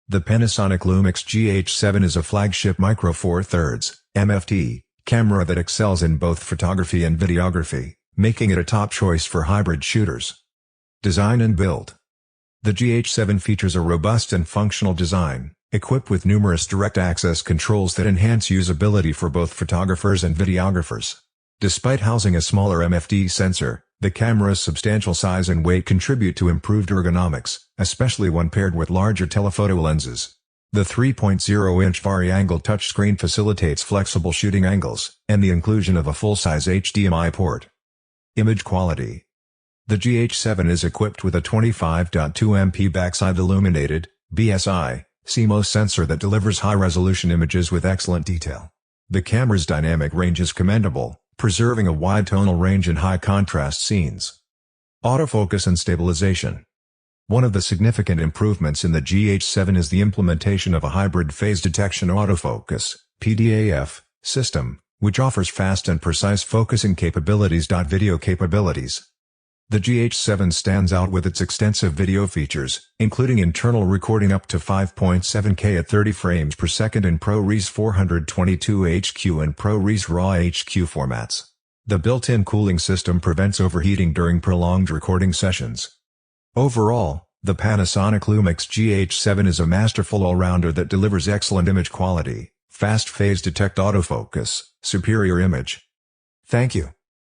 The Panasonic Lumix gh7 is a flagship micro Four Thirds (MFT) camera that excels in both photography and videography, making it a top choice for hybrid shooters. Design and build. The gh7 features a robust and functional design, equipped with numerous direct access controls that enhance usability for both photographers and videographers. Despite housing a smaller MFT sensor, the camera's substantial size and weight contribute to improved ergonomics, especially when paired with larger telephoto lenses. The 3.0-inch vari-angle touchscreen facilitates flexible shooting angles, and the inclusion of a full-size HDMI port. Image quality. The gh7 is equipped with a 25.2MP backside illuminated, BSI, CMOS sensor that delivers high-resolution images with excellent detail. The camera's dynamic range is commendable, preserving a wide tonal range in high-contrast scenes. Autofocus and stabilization. One of the significant improvements in the gh7 is the implementation of a hybrid phase detection autofocus (PDAF) system, which offers fast and precise focusing capabilities. Video capabilities. The gh7 stands out with its extensive video features, including internal recording up to 5.7K at 30 frames per second in ProRes 422HQ and ProRes RAW HQ formats. The built-in cooling system prevents overheating during prolonged recording sessions. Overall, the Panasonic Lumix gh7 is a masterful all-rounder that delivers excellent image quality, fast phase detect autofocus, superior image. Thank you.